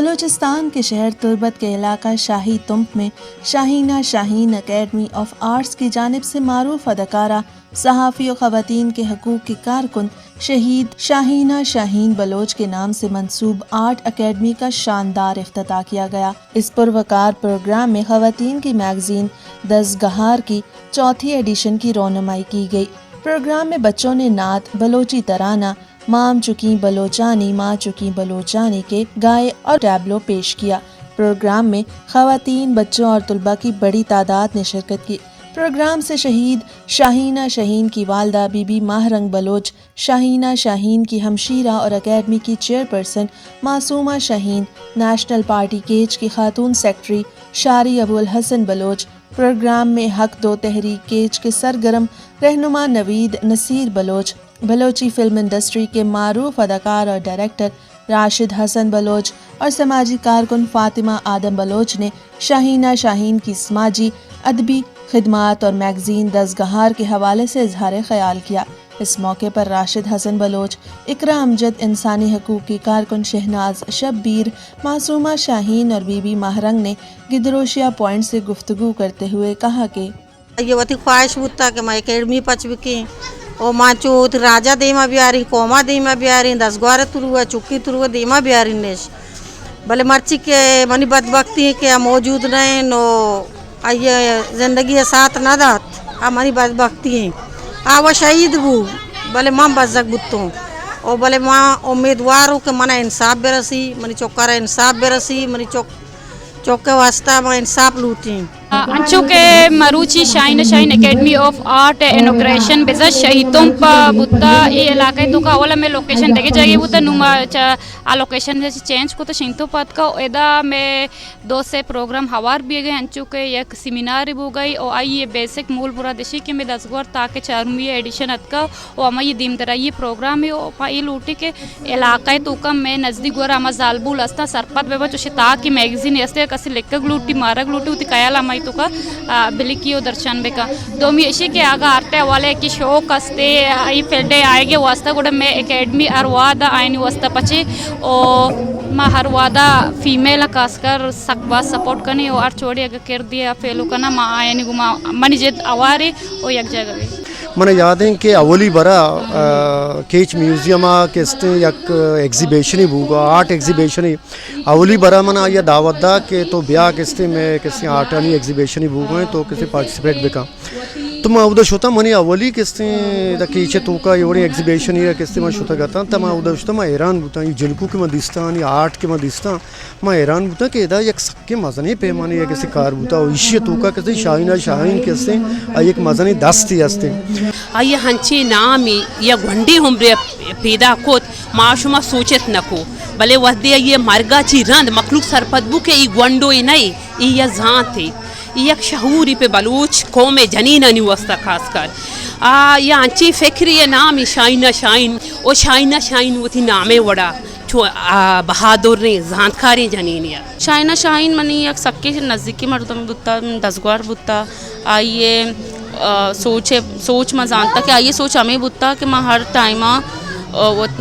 بلوچستان کے شہر تربت کے علاقہ شاہی تمپ میں شاہینہ شاہین اکیڈمی آف آرٹس کی جانب سے معروف اداکارہ، صحافی و خواتین کے حقوق کی کارکن شہید شاہینہ شاہین بلوچ کے نام سے منسوب آرٹ اکیڈمی کا شاندار افتتاح کیا گیا۔ اس پروقار پروگرام میں خواتین کی میگزین دزگہار کی چوتھی ایڈیشن کی رونمائی کی گئی۔ پروگرام میں بچوں نے نعت، بلوچی ترانہ، مام چکیں بلوچانی ماں چکیں بلوچانی کے گائے اور ٹیبلو پیش کیا۔ پروگرام میں خواتین، بچوں اور طلباء کی بڑی تعداد نے شرکت کی۔ پروگرام سے شہید شاہینہ شاہین کی والدہ بی بی ماہرنگ بلوچ، شاہینہ شاہین کی ہمشیرہ اور اکیڈمی کی چیئرپرسن معصومہ شاہین، نیشنل پارٹی کیج کی خاتون سیکرٹری شاری ابو الحسن بلوچ، پروگرام میں حق دو تحریک کیج کے سرگرم رہنما نوید نصیر بلوچ، بلوچی فلم انڈسٹری کے معروف اداکار اور ڈائریکٹر راشد حسن بلوچ اور سماجی کارکن فاطمہ آدم بلوچ نے شاہینہ شاہین کی سماجی، ادبی خدمات اور میگزین دزگہار کے حوالے سے اظہار خیال کیا۔ اس موقع پر راشد حسن بلوچ، اقرا امجد، انسانی حقوق کی کارکن شہناز شبیر، معصومہ شاہین اور بی بی ماہرنگ نے گدروشیا پوائنٹ سے گفتگو کرتے ہوئے کہا کہ یہ وتی خواہش ہوتا کہ میں اکیڈمی پچ بکیں اور ماں چوت راجہ دیما بیاری، قوما دیما بیاری، دسگوار تروا چکی تروا دیما بیاری نیش بھلے مرچی کے منی بدبختی کہ موجود رہیں نو آئیے زندگی ساتھ نہ دات منی بدبختی ہیں وہ شہید بو بھلے ماں بزک بتوں اور بھلے ماں امیدوار ہوں کہ منہ انصاف برسی، منی چوکارا انصاف برسی، منی چوکے واسطہ میں انصاف لوٹیں۔ انچو کے مروچی شاہینہ شاہین اکیڈمی آف آرٹ انوگریشن بزا شہیدوں پا بوتا یہ علاقہ تو کا اولا میں لوکیشن دیکھے جائے بوتا نوما لوکیشن سے چینج کو تو شہیدوں پات کا ادا میں دو سے پروگرام ہوار بھی گئے انچو کے یک سیمینار بو گئی اور آئیے بیسک مول برا دشی کے میں دسگور تاکہ چارمی ایڈیشن اتکا اور اما یہ دیم درہ یہ پروگرام ہے اور پائی لوٹی کے علاقہ تو کا میں نزدیک گورا اما زالبول استا سرپت بے بچو تاکہ میگزین استے کسی لکک لوٹی مارک لوٹی ہوتی کیالا مائی تو کا بلکیو درشن بکا دومی اشی کے آگا آرتے والے کی شوق استے ای فیلڈے آئے گے واسطہ گوڑا میں اکیڈمی اروادا آئینی واسطہ پچے اور ما ہر وادا فیمیل کاس کر سکبا سپورٹ کرنی اور چھوڑی اگر کر دیا فیلو کرنا ما آئینی گو ما منی جد آواری اور یک جگہ گئی من یاد ہیں کہ اولی برا کیچ میوزیم کے استے یک ایگزیبیشنی بوگا آرٹ ایگزیبیشنی اولی برا من یہ دعوت دا کہ تو بیا کستے میں کسی آرٹانی ایگزیبیشنی بوگا ہیں تو کسی پارٹیسپیٹ بکا تو میں اودا شوتا منی اولی کستے دا کیچے تو کا یوری ایگزیبیشنی یا کستے میں شوتا گاتا تا میں اودا شوتا میں ایران بوتا یہ جنکو کے مدیستان یا آرٹ کے مدیستان میں ایران بوتا کہ ادا یک سکے مزنی پیمانی یا کسی کار بوتا اور اشی تو کا کسی شاہینہ شاہین کستے ایک مزنی دستی ہستے آئیے ہنچے نامی یا گھنڈی ہمرے پیدا کوت معاشمہ سوچت نکو بلے وحدے یہ مرگا چی رند مخلوق سرپدبو کے ای گونڈو ای نئی ای یا زان تھی ای یک شعوری پہ بلوچ قوم جنینہ نیوستا خاص کر یا انچی فکری نامی شاہینہ شاہین او شاہینہ شاہین وہ تھی نامے وڑا چھو بہادر نے زانتکاری جنینیا شاہینہ شاہین منی یک سکے نزدیکی مردم بوتا دسگوار بوتا آئیے سوچ میں جانتا کہ آئیے سوچ ہمیں بوتا کہ میں ہر ٹائمہ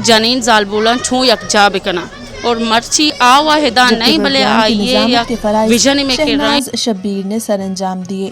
جنین زالبولان چھوں یک جا بکنا اور مرچی آوا ہدان نہیں بلے آئیے یا ویژن میں کر رہا ہے۔ شبیر نے سر انجام دیے۔